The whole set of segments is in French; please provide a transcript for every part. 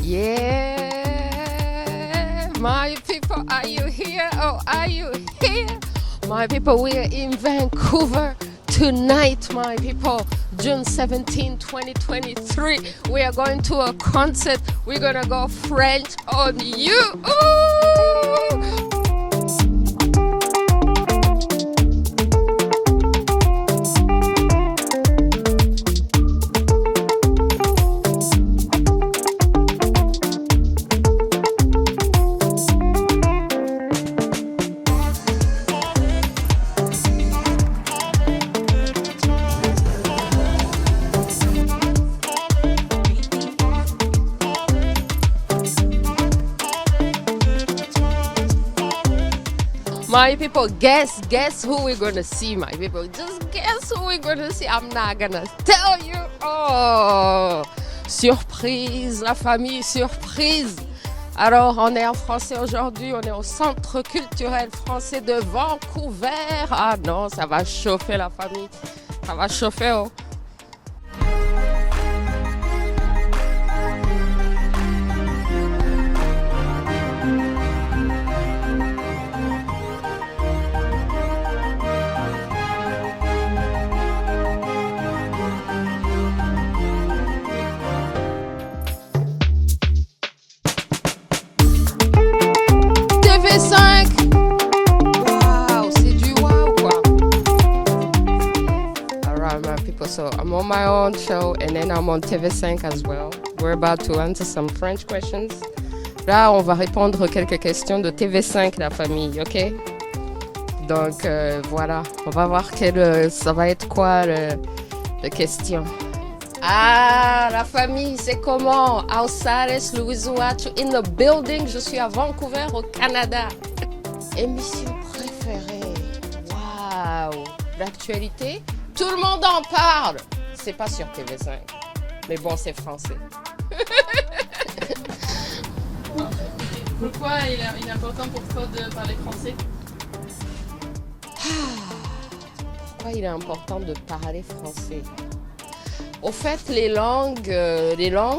Yeah, my people, are you here? Oh, are you here? My people, we are in Vancouver tonight, my people. June 17, 2023. We are going to a concert. We're gonna go French on you. Ooh! My people, guess who we're gonna see, my people. Just guess who we're gonna see. I'm not gonna tell you. Oh, surprise, la famille, surprise. Alors, on est en français aujourd'hui, on est au Centre culturel français de Vancouver. Ah non, ça va chauffer la famille. Ça va chauffer, oh. Wow, c'est du wow quoi. Alright my people, so I'm on my own show and then I'm on TV5 as well. We're about to answer some French questions. Là, on va répondre quelques questions de TV5 la famille, ok? Donc voilà, on va voir ça va être quoi les questions. Ah, la famille, c'est comment? Outsiders, Louise Ouattara in the building. Je suis à Vancouver, au Canada. Émission préférée. Waouh! L'actualité, tout le monde en parle. C'est pas sur TV5. Mais bon, c'est français. Pourquoi il est important pour toi de parler français? Pourquoi il est important de parler français? Au fait, les langues,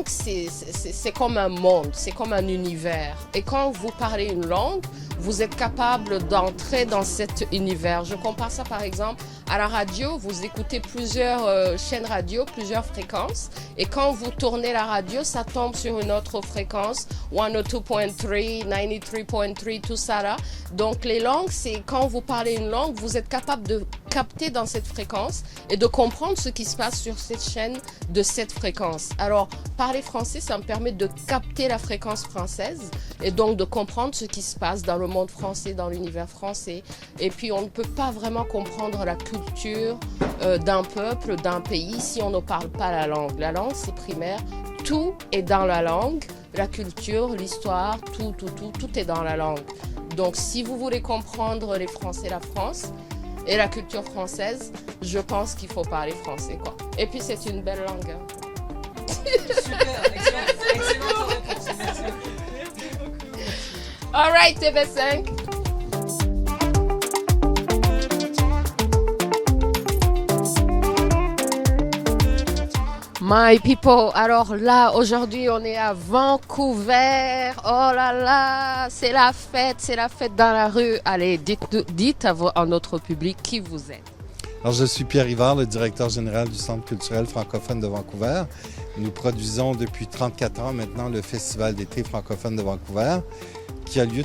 c'est comme un monde, c'est comme un univers. Et quand vous parlez une langue, vous êtes capable d'entrer dans cet univers. Je compare ça par exemple à la radio. Vous écoutez plusieurs chaînes radio, plusieurs fréquences. Et quand vous tournez la radio, ça tombe sur une autre fréquence, 102.3, 93.3, tout ça là. Donc les langues, c'est quand vous parlez une langue, vous êtes capable de capter dans cette fréquence et de comprendre ce qui se passe sur cette chaîne de cette fréquence. Alors, parler français, ça me permet de capter la fréquence française et donc de comprendre ce qui se passe dans le monde français, dans l'univers français. Et puis, on ne peut pas vraiment comprendre la culture d'un peuple, d'un pays, si on ne parle pas la langue. La langue, c'est primaire. Tout est dans la langue. La culture, l'histoire, tout est dans la langue. Donc, si vous voulez comprendre les Français, la France, et la culture française, je pense qu'il faut parler français, quoi. Et puis, c'est une belle langue. Hein. Super, excellente réponse. Merci. All right, TV5. My people, alors là, aujourd'hui, on est à Vancouver. Oh là là, c'est la fête dans la rue. Allez, dites à notre public qui vous êtes. Alors, je suis Pierre Rivard, le directeur général du Centre culturel francophone de Vancouver. Nous produisons depuis 34 ans maintenant le Festival d'été francophone de Vancouver, qui a lieu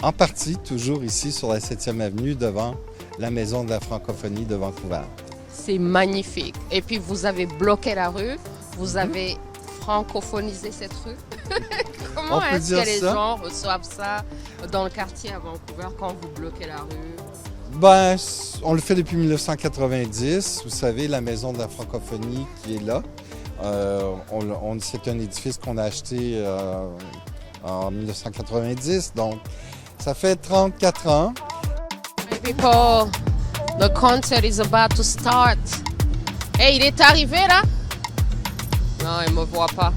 en partie toujours ici sur la 7e avenue devant la Maison de la francophonie de Vancouver. C'est magnifique. Et puis, vous avez bloqué la rue, vous avez francophonisé cette rue. Comment est-ce que les gens reçoivent ça dans le quartier à Vancouver quand vous bloquez la rue? Ben, on le fait depuis 1990. Vous savez, la Maison de la francophonie qui est là. C'est un édifice qu'on a acheté en 1990, donc ça fait 34 ans. Hey people, the concert is about to start. Hey, il est arrivé là? Non, il me voit pas.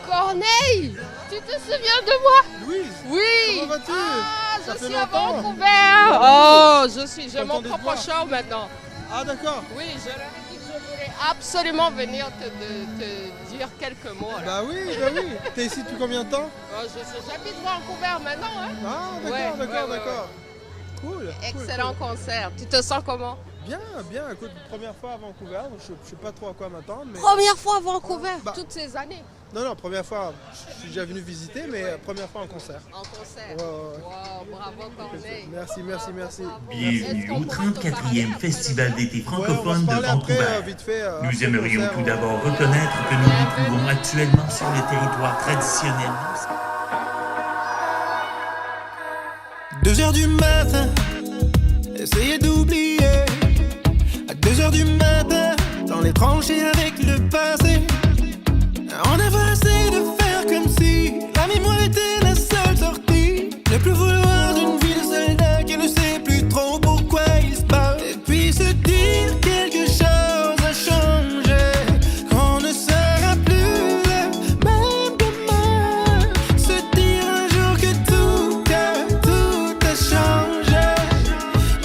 Corneille, tu te souviens de moi? Louise, Oui. comment vas-tu? Ah, Ça je fait suis à longtemps. Vancouver. Oh, j'ai mon Content de te propre voir. show maintenant. Ah d'accord. Oui, je leur ai dit que je voulais absolument venir te dire quelques mots. Là. Bah oui, bah oui. T'es ici depuis combien de temps? J'habite Vancouver maintenant. Hein? Ah, d'accord, Ouais, d'accord, ouais, d'accord. Cool. Excellent cool. concert. Tu te sens comment? Bien, bien. Écoute, première fois à Vancouver, donc je sais pas trop à quoi m'attendre. Mais... Première fois à Vancouver, Bah. toutes ces années. Non, première fois, je suis déjà venu visiter, mais première fois en concert. En concert. Ouais, ouais. Wow, bravo Corneille. Merci, merci, merci. Bienvenue au 34e Festival d'été Ouais, on va francophone se de parler après, Vancouver. vite fait. Nous après le aimerions concert, tout on- d'abord reconnaître que nous nous trouvons actuellement sur le territoire traditionnel. 2h du matin, essayez d'oublier. À 2h du matin, dans les tranchées avec le passé. On avait essayé de faire comme si la mémoire était la seule sortie. Ne plus vouloir d'une vie de soldat qui ne sait plus trop pourquoi il se bat. Et puis se dire quelque chose a changé, qu'on ne sera plus le même demain. Se dire un jour que tout a changé.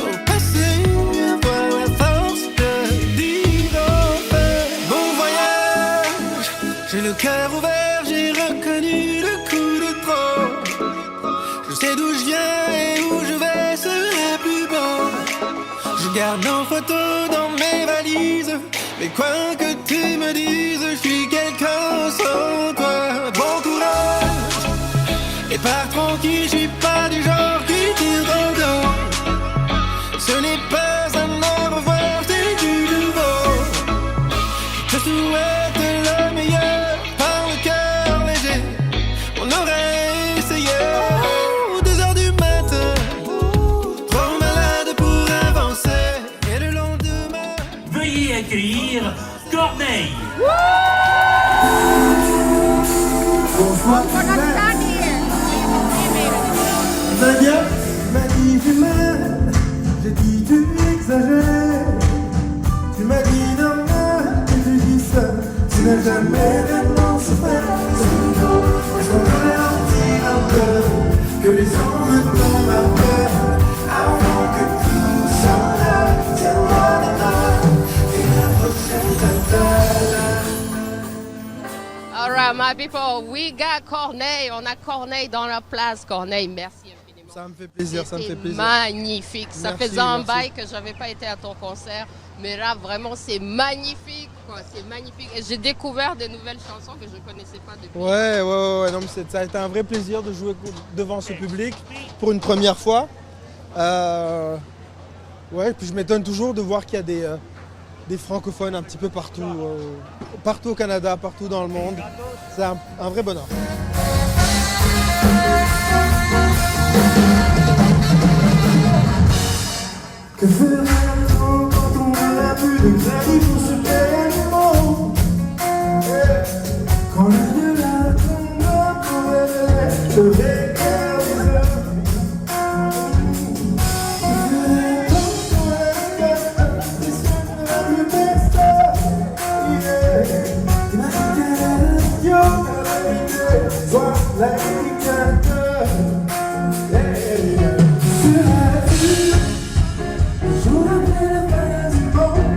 Au passé, avoir la force de dire au fait bon voyage. J'ai le cœur ouvert, j'ai reconnu le coup de trop. Je sais d'où je viens et où je vais sera plus beau. Je garde nos photos dans mes valises, mais quoi que tu me dises, je suis quelqu'un sans toi. Bon courage et pars tranquille, je suis pas du genre qui tire dans le dos. Ce n'est pas un au revoir, c'est du nouveau. Je souhaite le meilleur par le cœur léger. On aurait essayé 2h du matin, trop malade pour avancer. Et le lendemain. Veuillez accueillir Corneille. Va bien, tu m'as dit du mal, j'ai dit tu exagères. Tu m'as dit non, et tu dis ça, tu n'as jamais vraiment souffert. Je voudrais en dire un peu, que les hommes tombent à peur, avant que tout s'arrête. Tiens-moi les mains, et la prochaine t'attend. All right, my people, we got Corneille. On a Corneille dans la place. Corneille, merci infiniment. Ça me fait plaisir, ça me fait C'était plaisir. magnifique. Ça Merci, faisait un merci. bail que j'avais pas été à ton concert. Mais là, vraiment, c'est magnifique. Quoi. C'est magnifique. Et j'ai découvert des nouvelles chansons que je connaissais pas depuis. Ouais. Non, mais ça a été un vrai plaisir de jouer devant ce public pour une première fois. Ouais, puis je m'étonne toujours de voir qu'il y a des francophones un petit peu partout, partout au Canada, partout dans le monde. C'est un vrai bonheur. Que fera-t-on quand on n'aura plus de crédit pour se payer le monde? Quand l'heure de la tombe pour rêver, je regarde les hommes. Que ferait-on quand la gueule, les soins ne va plus personne? Tu m'as dit qu'elle est idiot, qu'elle est idée, sois l'indicateur. Seras-tu le jour après la fin du monde,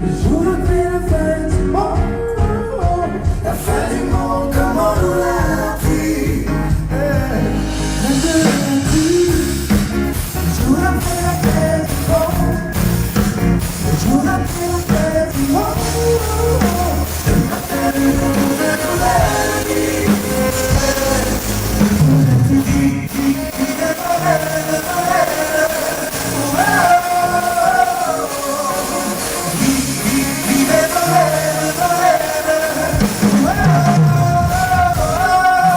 le jour après la fin du monde, la fin du monde comme on nous l'a appris. Resteras-tu le jour après la fin du monde, le jour après la fin du monde, la fin du monde comme on nous l'a appris.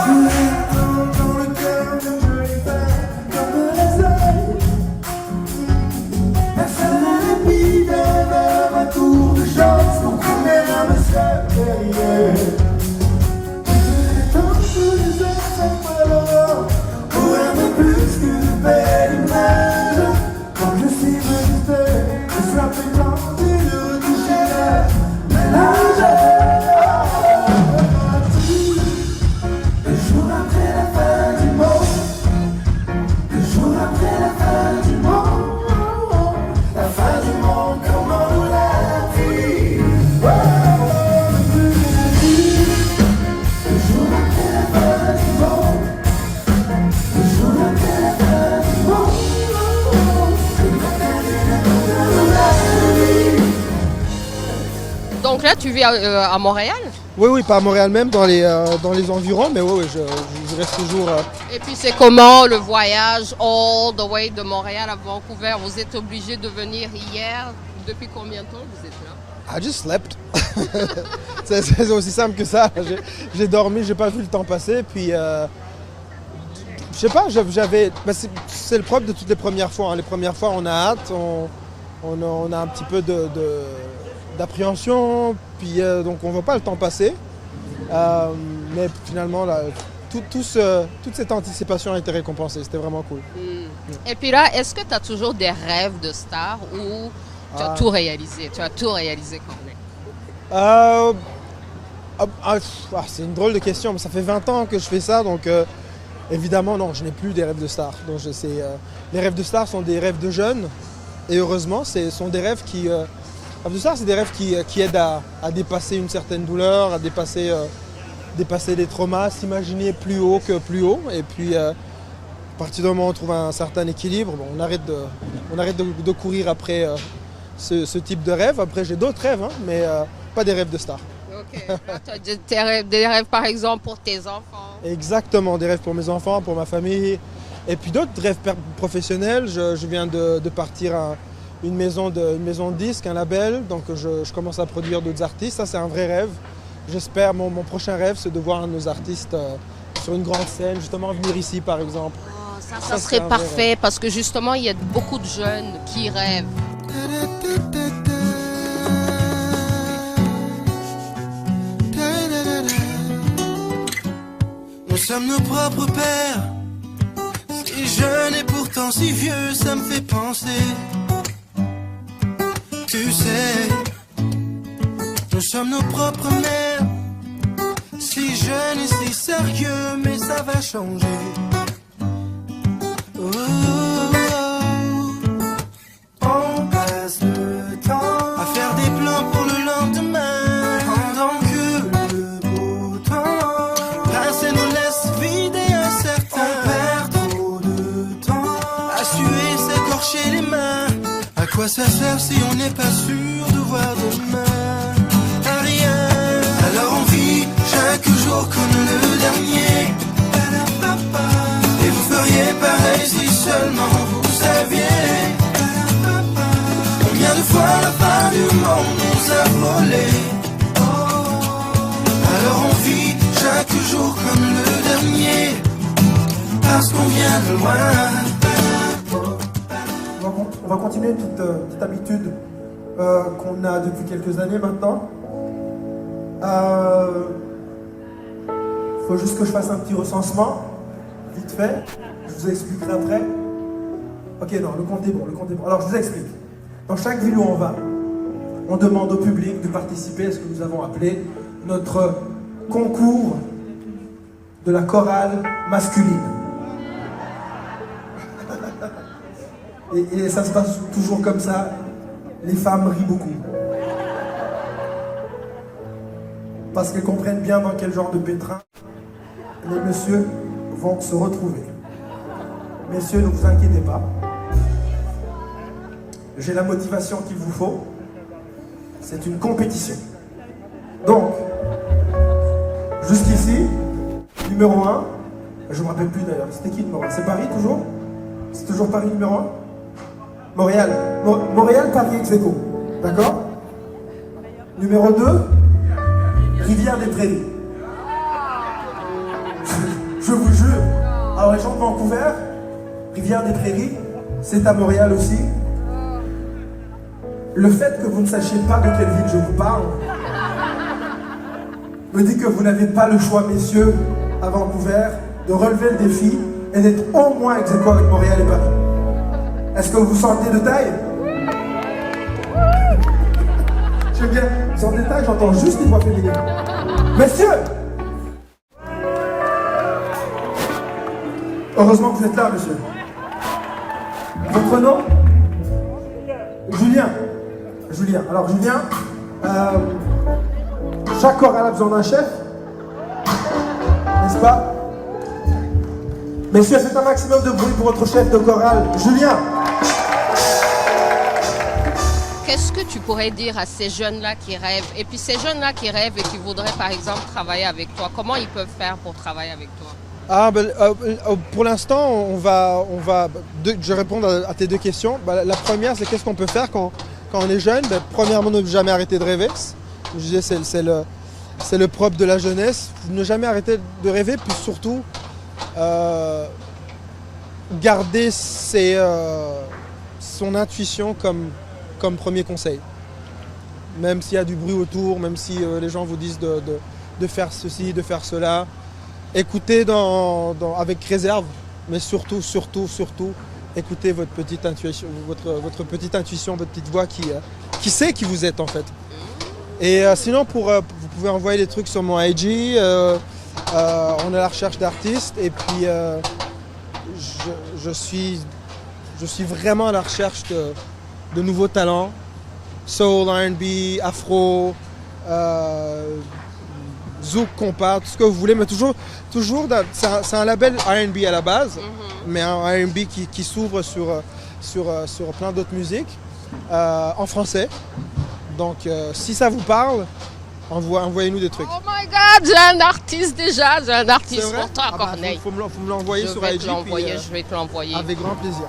Dans le cœur de jolies femmes comme les ailes. Personne n'a mis d'un ma tour de chance pour qu'on ait un monsieur derrière. Tant que les hommes sont malheureux, pour un peu plus qu'une belle image. Quand je suis resté, je sois plus tenté de toucher la ménage. Le jour après la fin du monde, le jour après la fin du monde, la fin du monde comme on nous l'a dit. tu vis à Montréal? Oui, pas à Montréal même, dans les environs, mais oui, je reste toujours... Et puis c'est comment le voyage all the way de Montréal à Vancouver? Vous êtes obligé de venir hier? Depuis combien de temps vous êtes là? I just slept. c'est aussi simple que ça. J'ai dormi, j'ai pas vu le temps passer, puis... je sais pas, c'est le propre de toutes les premières fois. Hein. Les premières fois, on a hâte, on a un petit peu d'appréhension, puis donc on ne voit pas le temps passer. Mais finalement, là, toute cette anticipation a été récompensée. C'était vraiment cool. Et puis là, est-ce que tu as toujours des rêves de star ou tu as tout réalisé? Tu as tout réalisé, Corneille? C'est une drôle de question, mais ça fait 20 ans que je fais ça, donc évidemment, non, je n'ai plus des rêves de star. Donc, les rêves de star sont des rêves de jeunes, et heureusement, ce sont des rêves qui... rêves de star, c'est des rêves qui aident à dépasser une certaine douleur, à dépasser des traumas, s'imaginer plus haut que plus haut, et puis à partir du moment où on trouve un certain équilibre, bon, on arrête de courir après ce type de rêve. Après, j'ai d'autres rêves, hein, mais pas des rêves de star. Ok. Tu as des rêves, par exemple, pour tes enfants? Exactement, des rêves pour mes enfants, pour ma famille. Et puis d'autres rêves professionnels. Je viens de partir à une maison de disques, un label. Donc je commence à produire d'autres artistes. Ça, c'est un vrai rêve. J'espère, mon prochain rêve, c'est de voir nos artistes sur une grande scène, justement venir ici, par exemple. Oh, ça serait parfait, parce que justement, il y a beaucoup de jeunes qui rêvent. Nous sommes nos propres pères, si jeunes et pourtant si vieux, ça me fait penser. Tu sais, nous sommes nos propres mères, si jeunes et si sérieux, mais ça va changer. Oh, on passe le temps à faire des plans pour le lendemain, pendant que le beau temps passe et nous laisse vider un certain. On perd trop de temps à suer, s'écorcher les mains. À quoi ça sert si on n'est pas sûr de voir demain? À rien. Alors on vit chaque jour comme le dernier. Et vous feriez pareil si seulement vous saviez. Combien de fois la fin du monde nous a volé. Alors on vit chaque jour comme le dernier, parce qu'on vient de loin. On va continuer une petite habitude qu'on a depuis quelques années maintenant. Faut juste que je fasse un petit recensement, vite fait. Je vous expliquerai après. Ok, non, le compte est bon, Alors, je vous explique. Dans chaque ville où on va, on demande au public de participer à ce que nous avons appelé notre concours de la chorale masculine. Et ça se passe toujours comme ça. Les femmes rient beaucoup. Parce qu'elles comprennent bien dans quel genre de pétrin les messieurs vont se retrouver. Messieurs, ne vous inquiétez pas. J'ai la motivation qu'il vous faut. C'est une compétition. Donc, jusqu'ici, numéro 1, je ne me rappelle plus d'ailleurs, c'était qui numéro 1? C'est Paris toujours? C'est toujours Paris numéro 1? Montréal. Montréal, Paris, ex-aequo. D'accord? Numéro 2, Rivière-des-Prairies. Je vous jure. Alors les gens de Vancouver, Rivière-des-Prairies, c'est à Montréal aussi. Le fait que vous ne sachiez pas de quelle ville je vous parle me dit que vous n'avez pas le choix, messieurs, à Vancouver, de relever le défi et d'être au moins ex-aequo avec Montréal et Paris. Est-ce que vous sentez de taille? J'aime bien. Sans détail, j'entends juste les voix féminines. Messieurs! Heureusement que vous êtes là, monsieur. Votre nom? Julien. Julien. Alors, Julien, chaque chorale a besoin d'un chef. N'est-ce pas? Messieurs, faites un maximum de bruit pour votre chef de chorale, Julien. qu'est-ce que tu pourrais dire à ces jeunes-là qui rêvent? Et puis ces jeunes-là qui rêvent et qui voudraient par exemple travailler avec toi, comment ils peuvent faire pour travailler avec toi? Pour l'instant, je vais répondre à tes deux questions. La première, c'est qu'est-ce qu'on peut faire quand on est jeune? Premièrement, ne jamais arrêter de rêver. Je disais, c'est le propre de la jeunesse. Ne jamais arrêter de rêver, puis surtout garder son intuition comme premier conseil. Même s'il y a du bruit autour, même si les gens vous disent de faire ceci, de faire cela, écoutez avec réserve, mais surtout, écoutez votre petite intuition, votre petite intuition, votre petite voix qui sait qui vous êtes en fait. Et sinon, vous pouvez envoyer des trucs sur mon IG. On est à la recherche d'artistes et puis je suis vraiment à la recherche de nouveaux talents, soul, R&B, afro, zouk, compas, tout ce que vous voulez, mais toujours c'est un label R&B à la base, mais un R&B qui s'ouvre sur plein d'autres musiques en français. Donc si ça vous parle, envoyez-nous des trucs. Oh my God, j'ai un artiste déjà, j'ai un artiste pour toi, Corneille. Faut me l'envoyer sur IG. Je vais te l'envoyer. Avec grand plaisir.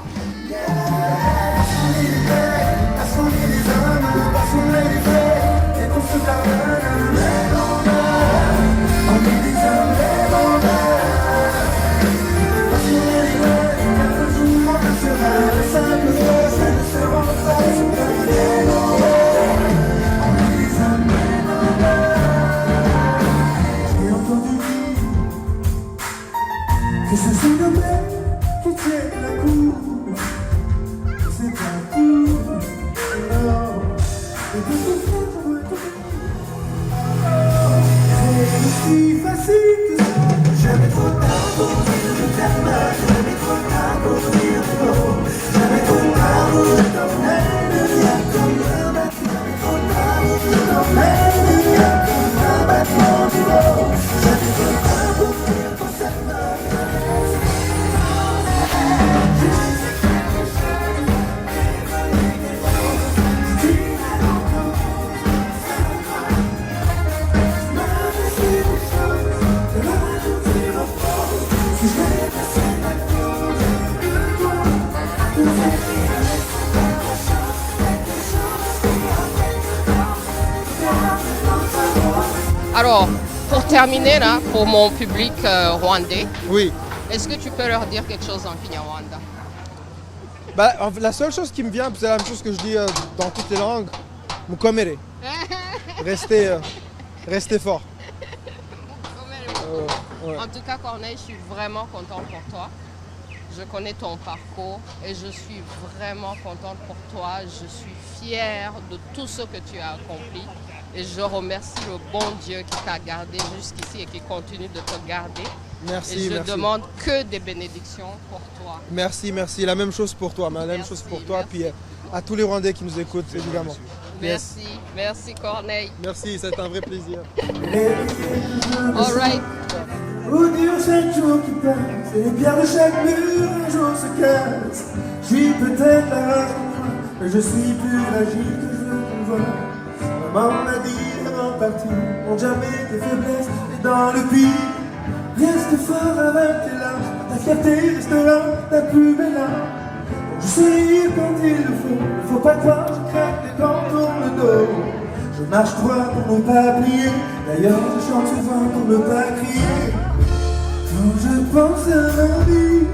Que ce sont nos mères qui tiennent la cour, c'est un coup, non, et que ce soit c'est aussi facile que ça. Jamais trop tard pour dire je t'aime, jamais trop tard pour dire non, jamais trop tard pour je t'emmène, viens comme un battement, jamais trop tard pour je t'emmène, viens comme un battement du vent, jamais trop tard pour dire qu'on s'aime. Alors, pour terminer là, pour mon public rwandais, Oui. est-ce que tu peux leur dire quelque chose en Kinyarwanda? La seule chose qui me vient, c'est la même chose que je dis dans toutes les langues, mukomere. Restez fort. Ouais. En tout cas, Corneille, je suis vraiment contente pour toi. Je connais ton parcours et je suis vraiment contente pour toi. Je suis fière de tout ce que tu as accompli et je remercie le bon Dieu qui t'a gardé jusqu'ici et qui continue de te garder. Merci, et je merci. demande que des bénédictions pour toi. Merci. La même chose pour toi, la même chose pour toi, merci. puis à tous les Rwandais qui nous écoutent, évidemment. Merci Corneille. Merci, c'est un vrai plaisir. All right. Au dur chaque jour qui passe, et les pierres de chaque mur un jour se cassent. Je suis peut-être la race qu'on croit, mais je suis plus fragile que je ne vois. Maman m'a dit avant de partir, n'ont jamais de faiblesse, et dans le pire, reste fort avec tes larmes, ta fierté restera ta plus belle âme. Je sais rire quand il le faut pas croire, je craque quand on tourne le dos. Je marche droit pour ne pas plier, d'ailleurs je chante souvent pour ne pas crier. Quand je pense à ma vie,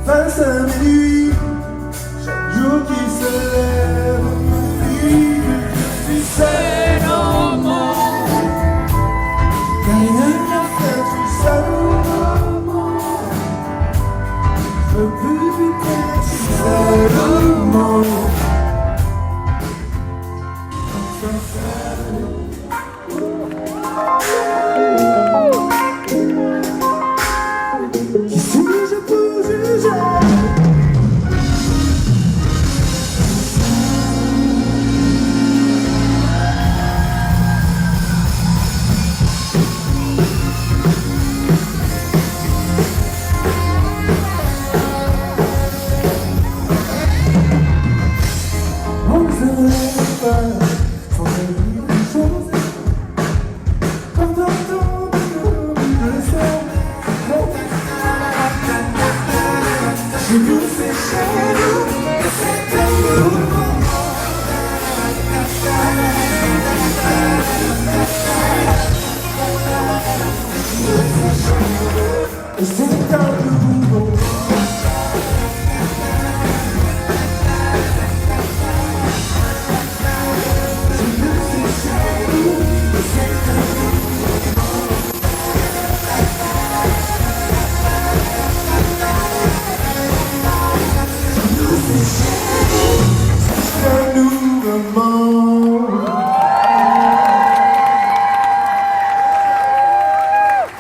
face à mes nuits, chaque jour qui se lève, me dit que je suis seul au monde. Rien qu'à faire, je suis seul au monde. Je peux plus être, je suis seul au monde. Qui suis-je pour juger?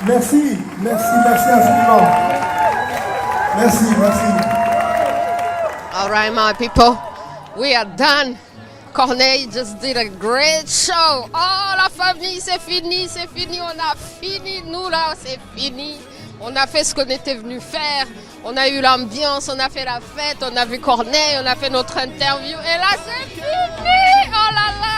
Merci, merci infiniment. Merci. All right, my people, we are done. Corneille just did a great show. Oh, la famille, c'est fini. On a fini, nous là, c'est fini. On a fait ce qu'on était venu faire. On a eu l'ambiance, on a fait la fête, on a vu Corneille, on a fait notre interview. Et là, c'est fini. Oh là là.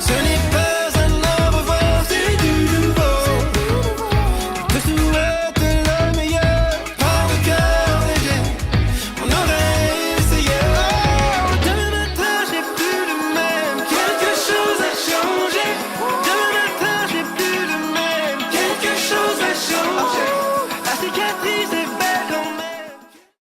Ce n'est pas un au revoir, c'est du nouveau. Que souvent